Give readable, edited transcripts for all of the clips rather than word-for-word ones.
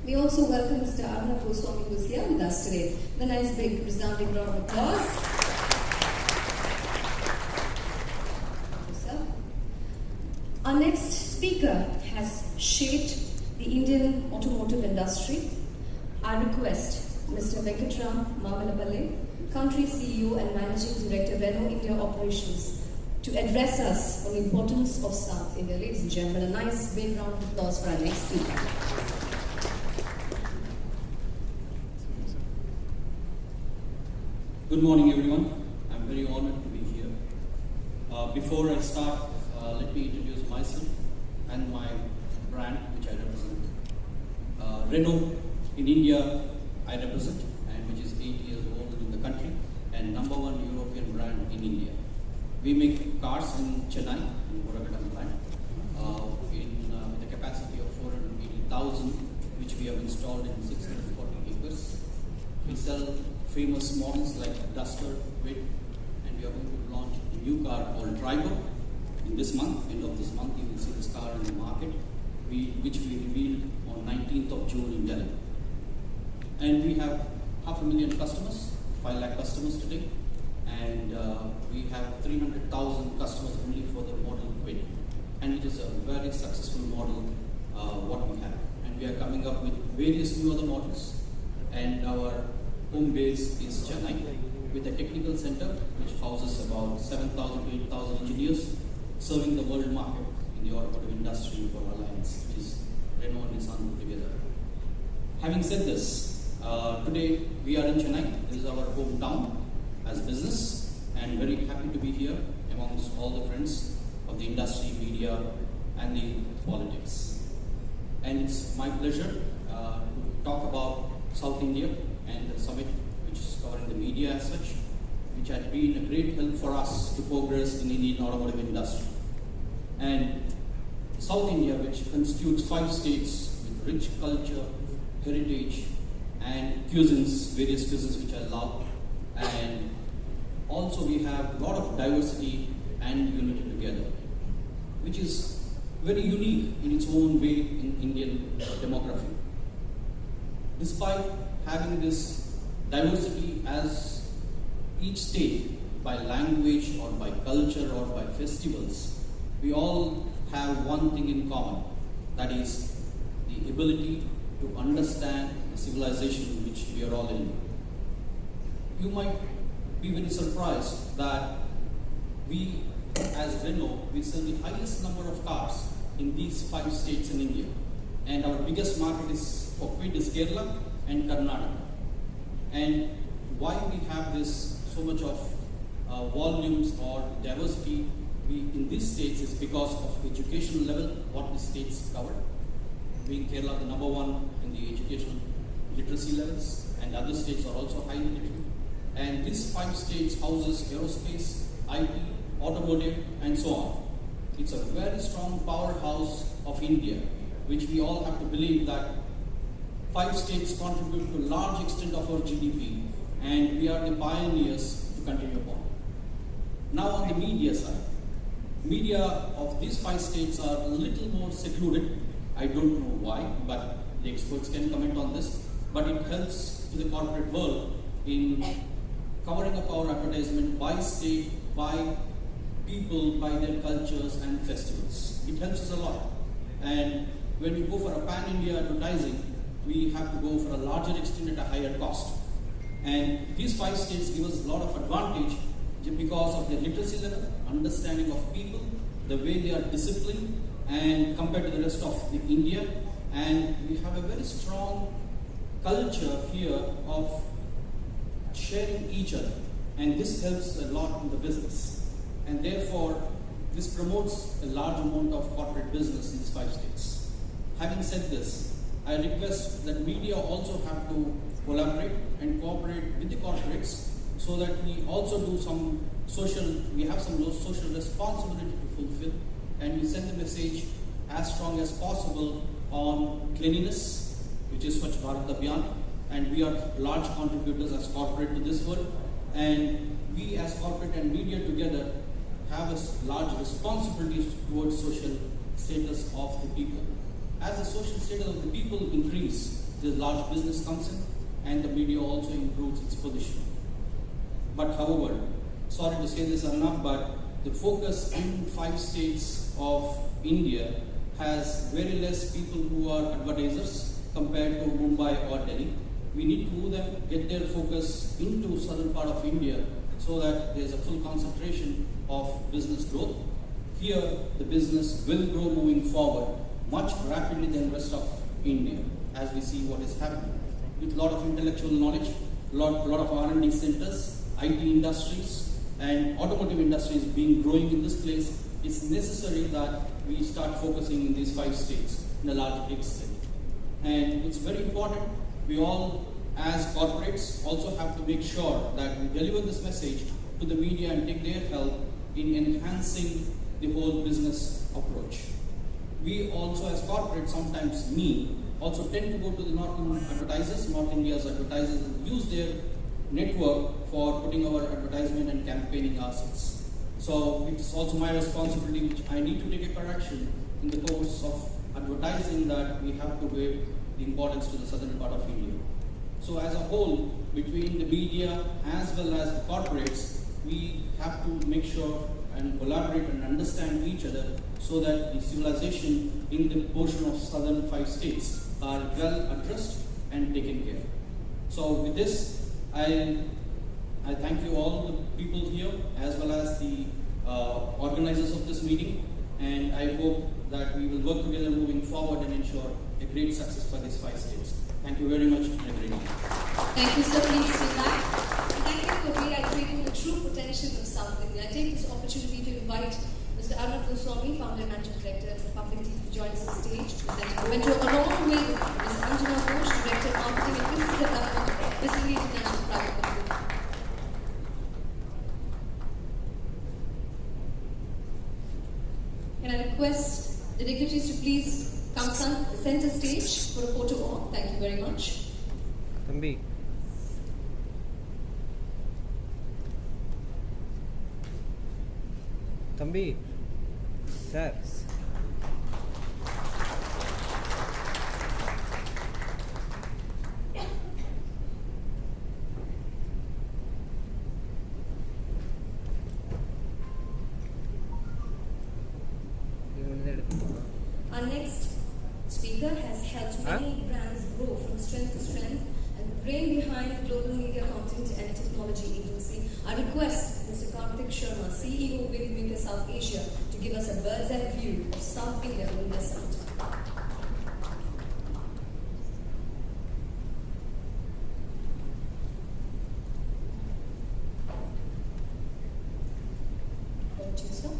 We also welcome Mr. Nadu who is here with us today. The nice big resounding round of applause. Our next speaker has shaped the Indian automotive industry. I request Mr. Venkatram Mamalapalli, Country CEO and Managing Director, Renault India Operations, to address us on the importance of South India. Ladies and gentlemen, a nice big round of applause for our next speaker. Good morning, everyone. I'm very honored to be here. Before I start, let me introduce myself and my brand, which I represent. Renault in India, I represent, and which is 8 years old in the country, and #1 European brand in India. We make cars in Chennai, in Oragadam plant, with a capacity of 480,000, which we have installed in 640 acres. We sell famous models like Duster, Wit, and we are going to launch a new car called Trigo in this month. End of this month, you will see this car in the market, which we revealed on 19th of June in Delhi. And we have 500,000 customers, 5 lakh customers today, and we have 300,000 customers only for the model Wit, and it is a very successful model what we have. And we are coming up with various new other models, and our home base is Chennai, with a technical center which houses about 7,000 to 8,000 engineers serving the world market in the automotive industry for Alliance, which is Renault and Nissan put together. Having said this, today we are in Chennai. This is our hometown as business, and very happy to be here amongst all the friends of the industry, media, and the politics. And it's my pleasure to talk about South India and the summit, which is covering the media as such, which had been a great help for us to progress in the Indian automotive industry. And South India, which constitutes 5 states with rich culture, heritage, and cuisines, various cuisines which I love, and also we have a lot of diversity and unity together, which is very unique in its own way in Indian demography. Despite having this diversity as each state, by language or by culture or by festivals, we all have one thing in common, that is the ability to understand the civilization which we are all in. You might be very surprised that we, as Renault, we sell the highest number of cars in these 5 states in India, and our biggest market is for Quid is Kerala and Karnataka. And why we have this so much of volumes or diversity in these states is because of educational level, what the states cover. Being Kerala the #1 in the educational literacy levels, and other states are also highly literate. And these 5 states houses aerospace, IT, automotive, and so on. It's a very strong powerhouse of India, which we all have to believe that 5 states contribute to a large extent of our GDP, and we are the pioneers to continue upon. Now on the media side, media of these 5 states are a little more secluded. I don't know why, but the experts can comment on this. But it helps to the corporate world in covering up our advertisement by state, by people, by their cultures and festivals. It helps us a lot. And when we go for a pan-India advertising, we have to go for a larger extent at a higher cost. And these 5 states give us a lot of advantage because of their literacy level, understanding of people, the way they are disciplined, and compared to the rest of India. And we have a very strong culture here of sharing each other. And this helps a lot in the business. And therefore, this promotes a large amount of corporate business in these 5 states. Having said this, I request that media also have to collaborate and cooperate with the corporates so that we also do some we have some social responsibility to fulfill, and we send the message as strong as possible on cleanliness, which is Swachh Bharat Abhiyan, and we are large contributors as corporate to this world, and we as corporate and media together have a large responsibility towards social status of the people. As the social status of the people increase, the large business comes in and the media also improves its position. But however, sorry to say this enough, but the focus in 5 states of India has very less people who are advertisers compared to Mumbai or Delhi. We need to move them, get their focus into southern part of India so that there is a full concentration of business growth. Here, the business will grow moving forward much rapidly than the rest of India, as we see what is happening. With a lot of intellectual knowledge, lot of R&D centers, IT industries, and automotive industries being growing in this place, it's necessary that we start focusing in these 5 states in a large extent. And it's very important, we all as corporates also have to make sure that we deliver this message to the media and take their help in enhancing the whole business approach. We also as corporates, sometimes me, also tend to go to the North India's advertisers and use their network for putting our advertisement and campaigning assets. So it's also my responsibility, which I need to take a correction in the course of advertising, that we have to give the importance to the southern part of India. So as a whole, between the media as well as the corporates, we have to make sure and collaborate and understand each other so that the civilization in the portion of southern 5 states are well addressed and taken care of. So with this, I thank you all the people here as well as the organizers of this meeting, and I hope that we will work together moving forward and ensure a great success for these 5 states. Thank you very much and a great evening. Thank you, sir. Please sit back. Thank you for reiterating the true potential of South India. I take this opportunity to invite Mr. Narayanaswamy, Founder and Managing Director of the Public TV, to join us on stage to present a memento along with Ms. Anjana Ghosh, Director of Marketing and Business Development, Missouri International Private Limited. Can I request the dignitaries to please come center stage for a photo walk? Thank you very much. Thambi. Thambi. Sir. Our next speaker has helped many brands grow from strength to strength and the brain behind the Global Media Content and Technology Agency. I request Mr. Karthik Sharma, CEO of Wavemaker South Asia, to give us a bird's eye view of South India in this summit. Over to you, sir.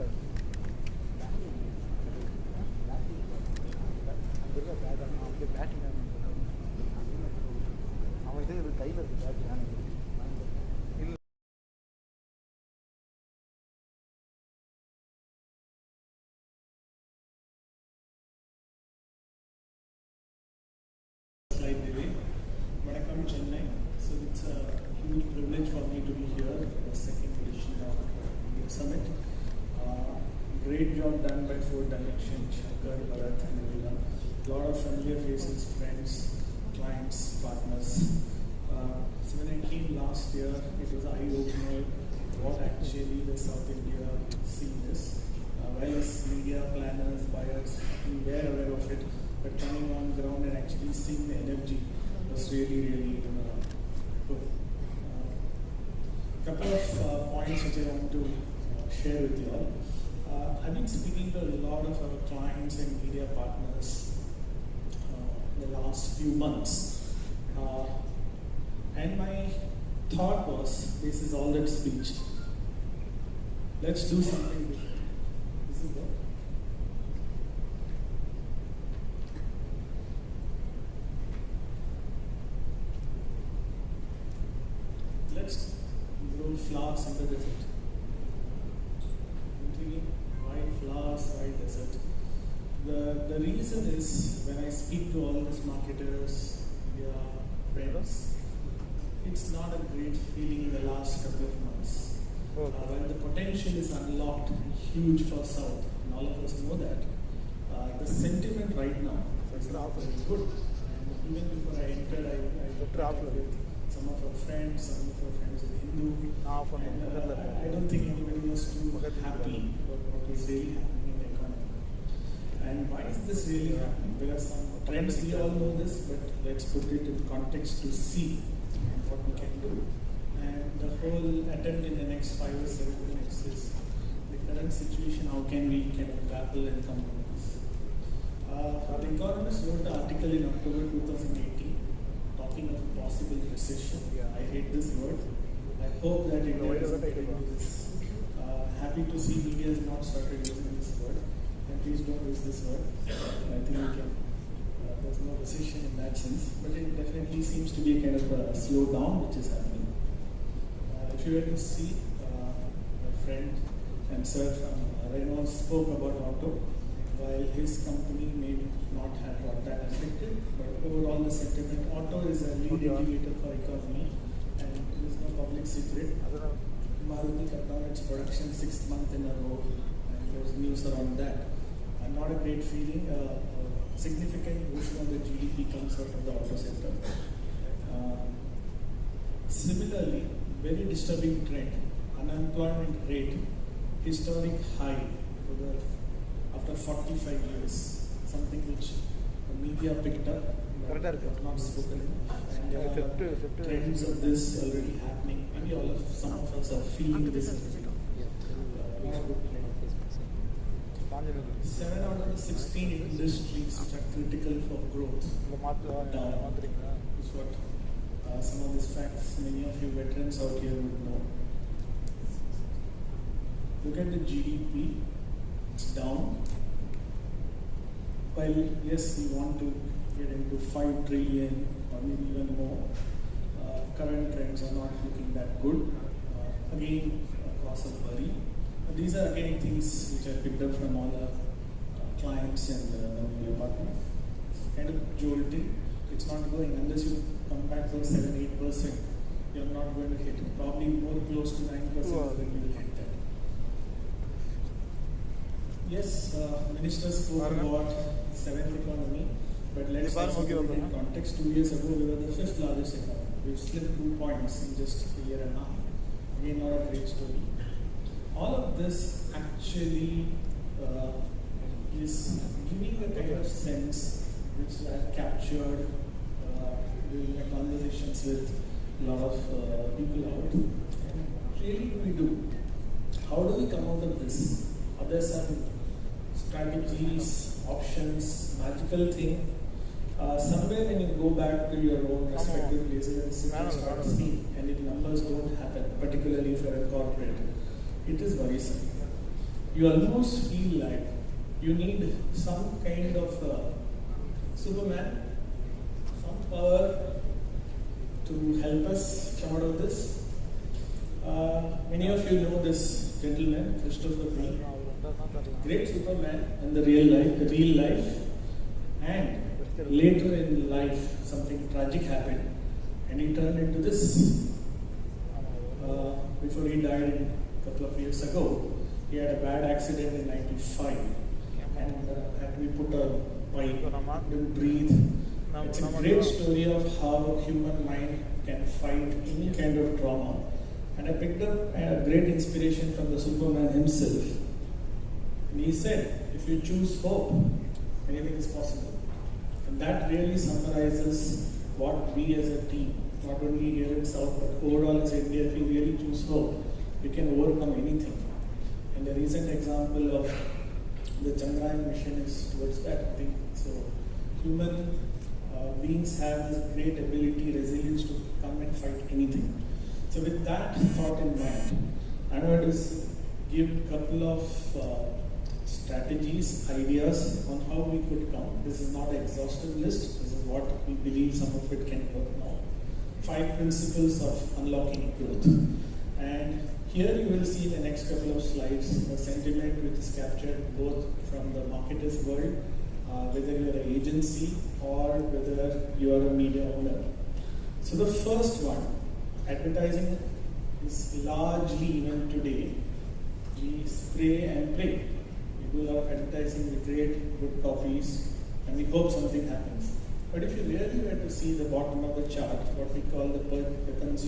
Slide delay. Vanakkam Chennai. So it's a huge privilege for me to be here for the second edition of the summit. Great job done by Four Dimension, Shankar, Bharat and everyone. A lot of familiar faces, friends, clients, partners. So when I came last year, it was eye-opener what actually the South India scene is. While as media planners, buyers, we were aware of it, but coming on ground and actually seeing the energy was really good. Couple of points which I want to share with you all. I've been speaking to a lot of our clients and media partners in the last few months, and my thought was, this is all that speech. Let's do something different. This is what. Let's grow flowers in the desert. White flowers, white desert. The reason is when I speak to all these marketers, media friends, it's not a great feeling in the last couple of months. When the potential is unlocked and huge for South, and all of us know that, the sentiment right now is good. And even before I entered, I talked with some of our friends with Hindu. And, I don't think anybody was too happy about what is really happening in the economy. And why is this really happening? There are some trends, we all know this, but let's put it in context to see what we can do. And the whole attempt in the next 5 or 7 minutes is the current situation, how can we kind of grapple and compromise. The Economist wrote an article in October 2018 talking of a possible recession. I hate this word. I hope that India doesn't get into this. Happy to see media has not started using this word. And please don't use this word. I think we can. There's no recession in that sense, but it definitely seems to be a kind of a slowdown which is happening. If you were to see, my friend and sir from Renault spoke about auto. While his company may not have got that affected, but overall the sentiment, auto is a lead indicator for economy, and it is no public secret. Maruti cut down its production 6th month in a row, and there's news around that. And not a great feeling. Significant portion of the GDP comes out of the auto sector. Similarly, very disturbing trend, unemployment rate, historic high for the after 45 years, something which the media picked up, but not spoken in. And there are trends of this already happening. Maybe some of us are feeling this. Not a good trend. 7 out of the 16 industries which are critical for growth down is what some of these facts many of you veterans out here would know. Look at the GDP. It's down. While yes, we want to get into 5 trillion or maybe even more, current trends are not looking that good. Again, a cause of worry. But these are again things which I picked up from all the clients and the media partners. It's kind of jolting. It's not going unless you come back to 7-8%. You're not going to hit it. Probably more close to 9% than you will hit that. Yes, Minister spoke about 7th economy, but let's also put it in context. 2 years ago, we were the 5th largest economy. We've slipped 2 points in just a year and a half. Again, not a great story. All of this actually is giving a kind of sense which I've captured during my conversations with a lot of people out. And really, we do. How do we come out of this? Others have strategies, options, magical thing. Somewhere when you go back to your own respective places and start seeing, and if numbers don't happen, particularly if you're a corporate, it is worrisome. you almost feel like you need some kind of Superman, some power to help us come out of this. Many of you know this gentleman, Christopher Lee, great Superman in the real life, and later in life something tragic happened, and he turned into this. Before he died a couple of years ago, he had a bad accident in '95, and had to be put a pipe, didn't breathe. It's a great story of how human mind can fight any kind of trauma. And I picked up a great inspiration from the Superman himself. And he said, if you choose hope, anything is possible. And that really summarizes what we as a team, not only here in South, but overall as India, if we really choose hope, we can overcome anything. And the recent example of the Chandrayaan mission is towards that, I think. So human beings have this great ability, resilience to come and fight anything. So with that thought in mind, I'm going to give a couple of strategies, ideas on how we could come. This is not an exhaustive list. This is what we believe some of it can work now. 5 principles of unlocking growth. And here you will see in the next couple of slides a sentiment which is captured both from the marketer's world, whether you are an agency or whether you are a media owner. So the first one, advertising is largely, even today, we spray and pray. We do a lot of advertising, we create good copies, and we hope something happens. But if you really were to see the bottom of the chart, what we call the consumer